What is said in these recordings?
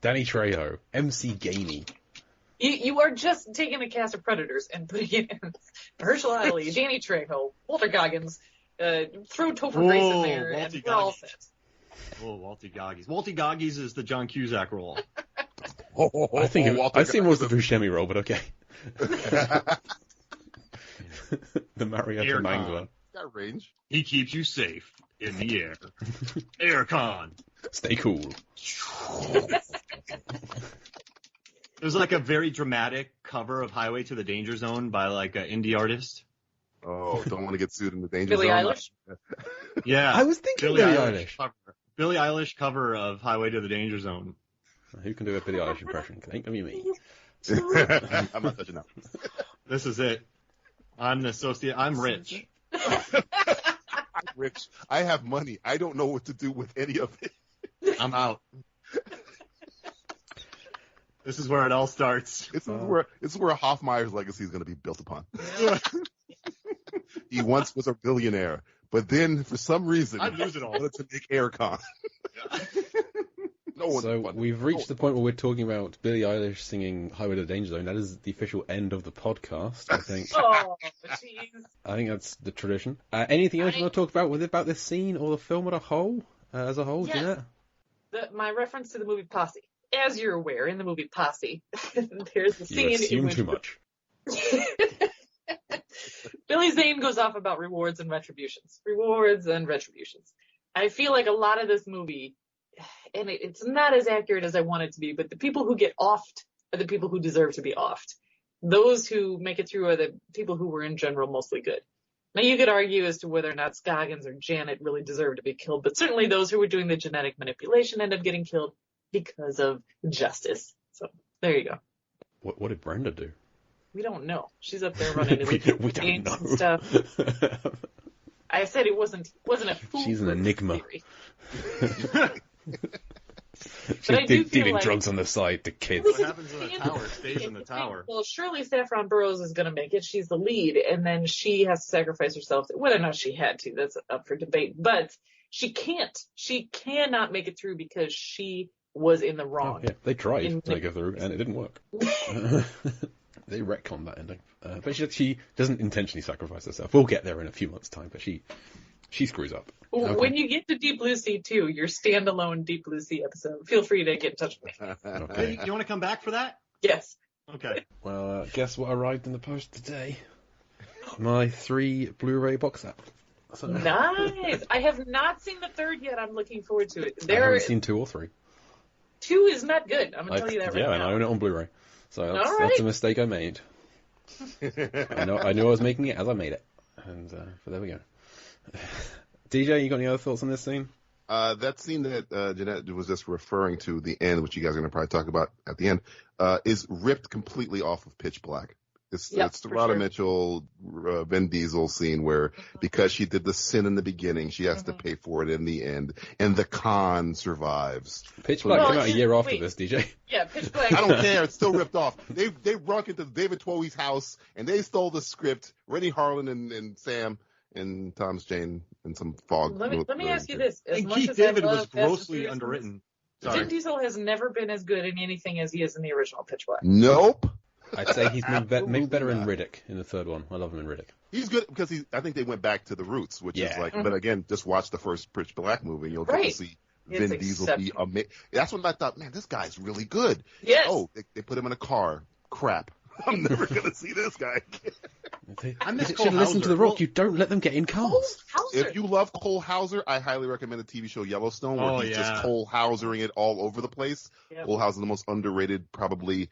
Danny Trejo, MC Gainey. You are just taking a cast of Predators and putting it in Herschel Ali, Danny Trejo, Walter Goggins, throw Topher Grace in there, and we're all set. Oh, Walty Goggins. Walty Goggins is the John Cusack role. I think I see him as the Buscemi role, but okay. The Marietta Mangler. Got range. He keeps you safe in the air. Aircon. Stay cool. There's like a very dramatic cover of Highway to the Danger Zone by like an indie artist. Oh, don't want to get sued in the danger Billie zone. Eilish? Yeah. I was thinking Billie Eilish. Billie Eilish cover of Highway to the Danger Zone. Who can do a Billie Eilish impression? Ain't gonna be me. I'm not touching that. This is it. I'm the associate. I'm rich. I'm rich. I have money. I don't know what to do with any of it. I'm out. This is where it all starts. This is where Hoffmeyer's legacy is going to be built upon. He once was a billionaire, but then for some reason, I'd lose it all. wanted to make Aircon. No one's So funny. we've reached the point where we're talking about Billie Eilish singing Highway to the Danger Zone. That is the official end of the podcast, I think. Oh, jeez. I think that's the tradition. Anything else you want to talk about this scene or the film as a whole, Yes. Jeanette? My reference to the movie Posse. As you're aware, in the movie Posse, there's a scene You assume in which too much. Billy Zane goes off about rewards and retributions. Rewards and retributions. I feel like a lot of this movie, and it's not as accurate as I want it to be, but the people who get offed are the people who deserve to be offed. Those who make it through are the people who were in general mostly good. Now you could argue as to whether or not Scoggins or Janet really deserved to be killed, but certainly those who were doing the genetic manipulation end up getting killed because of justice. So there you go. What did Brenda do? We don't know. She's up there running we don't games know. and stuff. I said it wasn't a fool. She's an enigma. She's dealing drugs on the side to kids. What happens in the tower stays in the tower. Well, surely Saffron Burrows is going to make it. She's the lead, and then she has to sacrifice herself. Whether or not she had to, that's up for debate. But she can't. She cannot make it through because she was in the wrong. Oh, yeah. They tried to make her through, and it didn't work. They retconned that ending. But she doesn't intentionally sacrifice herself. We'll get there in a few months' time, but she screws up. Okay. When you get to Deep Blue Sea 2, your standalone Deep Blue Sea episode, feel free to get in touch with me. Okay. You want to come back for that? Yes. Okay. Well, guess what arrived in the post today? My 3 Blu-ray box set. So, Nice. I have not seen the third yet. I'm looking forward to it. I haven't seen 2 or 3. 2 is not good. I'm going to tell you that right now. Yeah, and I own it on Blu-ray. So that's, All right. that's a mistake I made. I knew I was making it as I made it. And but there we go. DJ, you got any other thoughts on this scene? That scene that Jeanette was just referring to, the end, which you guys are going to probably talk about at the end, is ripped completely off of Pitch Black. It's the Rhoda Mitchell, Vin Diesel scene where because she did the sin in the beginning, she has to pay for it in the end, and the con survives. Pitch Black came out a year after this, DJ. Yeah, Pitch Black. I don't care. It's still ripped off. They broke into David Twowie's house, and they stole the script. Rennie Harlan and Sam and Thomas Jane and some fog. Let me ask you this. As And much Keith as David I love was Fast and grossly Furious underwritten. movies, Vin Diesel has never been as good in anything as he is in the original Pitch Black. Nope. I'd say he's maybe better in Riddick, in the third one. I love him in Riddick. He's good because I think they went back to the roots, which is like, but again, just watch the first Pitch Black movie and you'll get to see Vin Diesel be amazing. That's when I thought, man, this guy's really good. Yes. Oh, they put him in a car. Crap. I'm never going to see this guy again. I miss You Cole should listen to The Hauser. Rock. You don't let them get in cars. If you love Cole Hauser, I highly recommend the TV show Yellowstone, where he's just Cole Hausering it all over the place. Yep. Cole Hauser, the most underrated, probably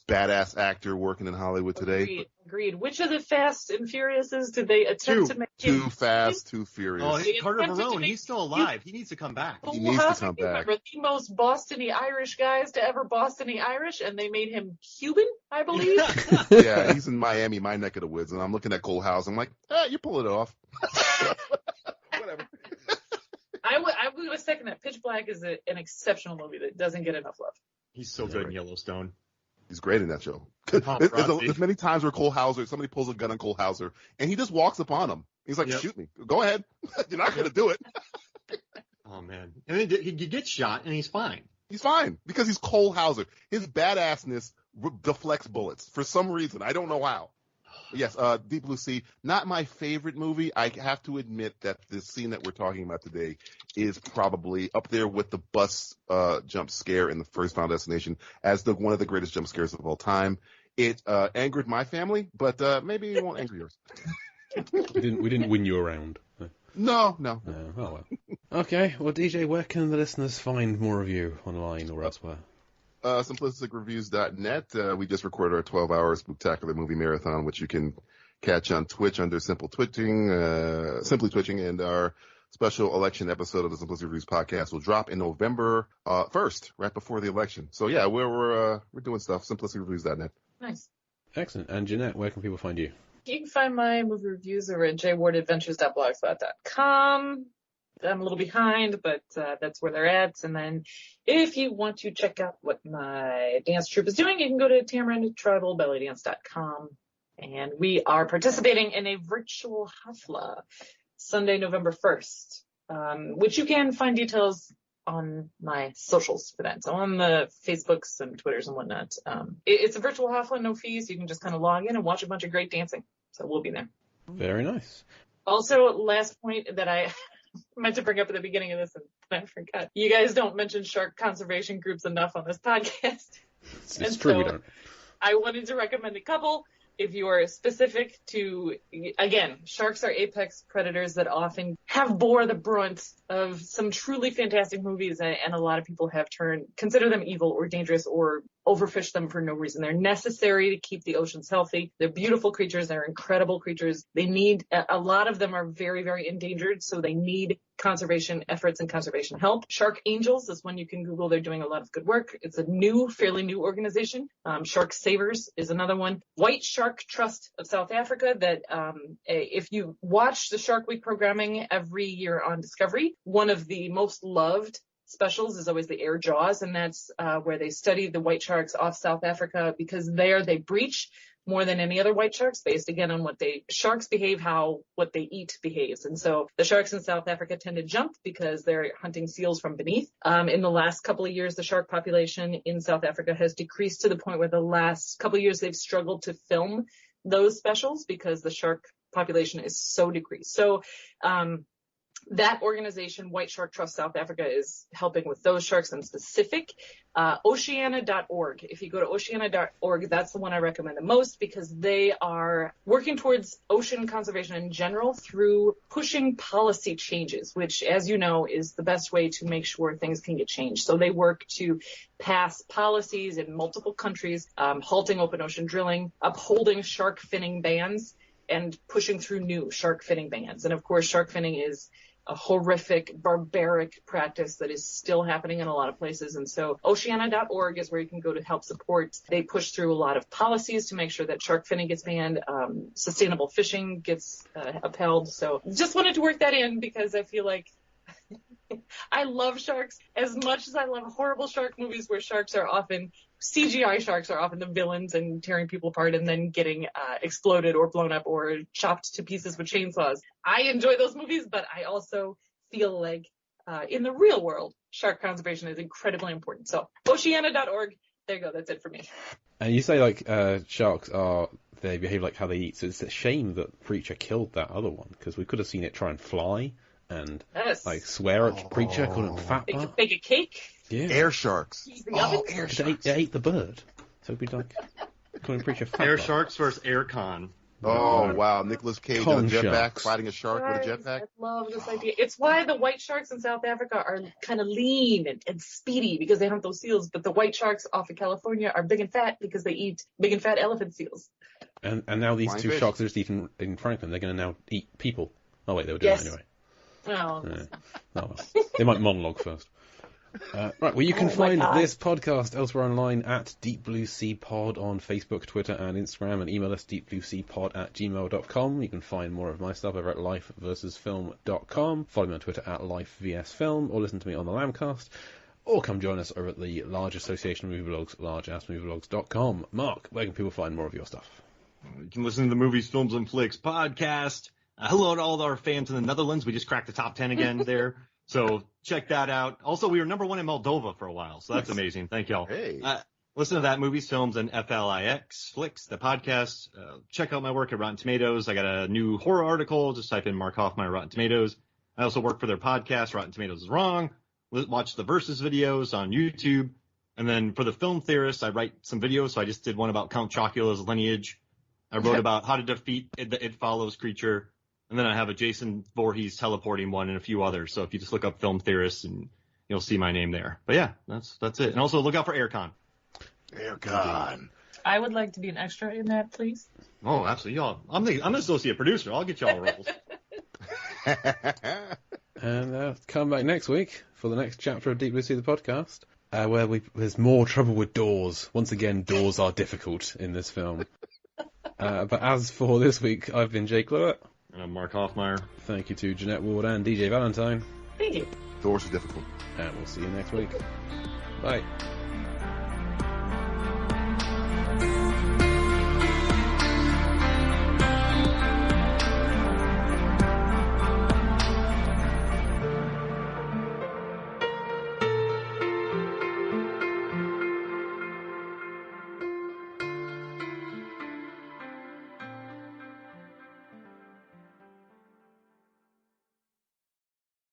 badass actor working in Hollywood today. Agreed. Which of the Fast and Furiouses did they attempt to make him? Too Fast, Too Furious. Oh, Carter Verone, he's still alive. He needs to come back. He needs to come back. Remember the most Boston-y Irish guys to ever Boston-y Irish, and they made him Cuban, I believe. Yeah, he's in Miami, my neck of the woods, and I'm looking at Cole Hauser. I'm like, you pull it off. Whatever. I would second that. Pitch Black is an exceptional movie that doesn't get enough love. He's so good in Yellowstone. He's great in that show. There's many times where Cole Hauser, somebody pulls a gun on Cole Hauser, and he just walks upon him. He's like, shoot me. Go ahead. You're not going to do it. Oh, man. And then he gets shot, and he's fine. He's fine because he's Cole Hauser. His badassness deflects bullets for some reason. I don't know how. Yes, Deep Blue Sea, not my favorite movie. I have to admit that the scene that we're talking about today is probably up there with the bus jump scare in the first Final Destination as one of the greatest jump scares of all time. It angered my family, but maybe it won't anger yours. We didn't win you around. No. Oh, well. Okay, well, DJ, where can the listeners find more of you online or elsewhere? simplisticreviews.net. We just recorded our 12-hour spectacular movie marathon, which you can catch on Twitch under Simply Twitching, and our special election episode of the Simplistic Reviews podcast will drop in November 1st, right before the election. So yeah, we're doing stuff. simplisticreviews.net. Nice. Excellent. And Jeanette, where can people find you? You can find my movie reviews over at jwardadventures.blogspot.com. I'm a little behind, but that's where they're at. And then if you want to check out what my dance troupe is doing, you can go to tamarindtribalbellydance.com. And we are participating in a virtual hafla Sunday, November 1st, which you can find details on my socials for that. So on the Facebooks and Twitters and whatnot. It's a virtual hafla, no fees. You can just kind of log in and watch a bunch of great dancing. So we'll be there. Very nice. Also, last point that I meant to bring up at the beginning of this, and I forgot. You guys don't mention shark conservation groups enough on this podcast. It's true, we don't. I wanted to recommend a couple. If you are specific to, again, sharks are apex predators that often have bore the brunt of some truly fantastic movies, and a lot of people have consider them evil or dangerous or overfish them for no reason. They're necessary to keep the oceans healthy. They're beautiful creatures. They're incredible creatures. A lot of them are very, very endangered, so they need conservation efforts and conservation help. Shark Angels is one you can Google. They're doing a lot of good work. It's a fairly new organization. Shark Savers is another one. White Shark Trust of South Africa that if you watch the Shark Week programming every year on Discovery, one of the most loved specials is always the Air Jaws, and that's where they study the white sharks off South Africa because they breach more than any other white sharks based again on sharks behave how what they eat behaves. And so the sharks in South Africa tend to jump because they're hunting seals from beneath. In the last couple of years, the shark population in South Africa has decreased to the point where the last couple of years they've struggled to film those specials because the shark population is so decreased. So, that organization, White Shark Trust South Africa, is helping with those sharks in specific. Oceana.org. If you go to Oceana.org, that's the one I recommend the most because they are working towards ocean conservation in general through pushing policy changes, which, as you know, is the best way to make sure things can get changed. So they work to pass policies in multiple countries, halting open ocean drilling, upholding shark finning bans, and pushing through new shark finning bans. And of course, shark finning is a horrific, barbaric practice that is still happening in a lot of places. And so Oceana.org is where you can go to help support. They push through a lot of policies to make sure that shark finning gets banned, sustainable fishing gets upheld. So just wanted to work that in because I feel like I love sharks as much as I love horrible shark movies where CGI sharks are often the villains and tearing people apart and then getting exploded or blown up or chopped to pieces with chainsaws. I enjoy those movies, but I also feel like in the real world, shark conservation is incredibly important. So Oceana.org, there you go. That's it for me. And you say sharks they behave like how they eat. So it's a shame that Preacher killed that other one because we could have seen it try and fly and swear at Preacher, call him fat butt. Bake a cake. Yeah. Air sharks. Air sharks. It ate the bird. So it'd be like calling Preacher fat Air butt. Sharks versus Air Con. Oh, wow. Nicolas Cage in a jetpack fighting a shark with a jetpack. I love this idea. It's why the white sharks in South Africa are kind of lean and speedy because they hunt those seals. But the white sharks off of California are big and fat because they eat big and fat elephant seals. And now these Flying two fish. sharks are just eating in Franklin. They're going to now eat people. Oh, wait, they were doing it anyway. Oh, well. They might monologue first. Right, well, you can find this podcast elsewhere online at Deep Blue Sea Pod on Facebook, Twitter, and Instagram, and email us deepblueseapod@gmail.com. You can find more of my stuff over at lifeversusfilm.com. Follow me on Twitter at lifevsfilm, or listen to me on the Lambcast, or come join us over at the Large Association of Movie Blogs, largeassmovieblogs.com. Mark, where can people find more of your stuff? You can listen to the Movies, Films, and Flicks podcast. Hello to all of our fans in the Netherlands. We just cracked the top 10 again there. So check that out. Also, we were #1 in Moldova for a while, so that's amazing. Thank y'all. Hey. Listen to that, Movies, Films, and FLIX, Flicks, the podcast. Check out my work at Rotten Tomatoes. I got a new horror article. Just type in Mark Hoffmeyer, Rotten Tomatoes. I also work for their podcast, Rotten Tomatoes is Wrong. Watch the Versus videos on YouTube. And then for the Film Theorists, I write some videos. So I just did one about Count Chocula's lineage. I wrote about how to defeat the It Follows creature. And then I have a Jason Voorhees teleporting one and a few others. So if you just look up Film Theorists, and you'll see my name there. But yeah, that's it. And also look out for AirCon. AirCon. I would like to be an extra in that, please. Oh, absolutely. Y'all, I'm the associate producer. I'll get y'all roles. And come back next week for the next chapter of Deep Blue Sea, the podcast, where there's more trouble with doors. Once again, doors are difficult in this film. But as for this week, I've been Jake Lewitt. And I'm Mark Hoffmeyer. Thank you to Jeanette Ward and DJ Valentine. Thank you. Doors are difficult. And we'll see you next week. Bye.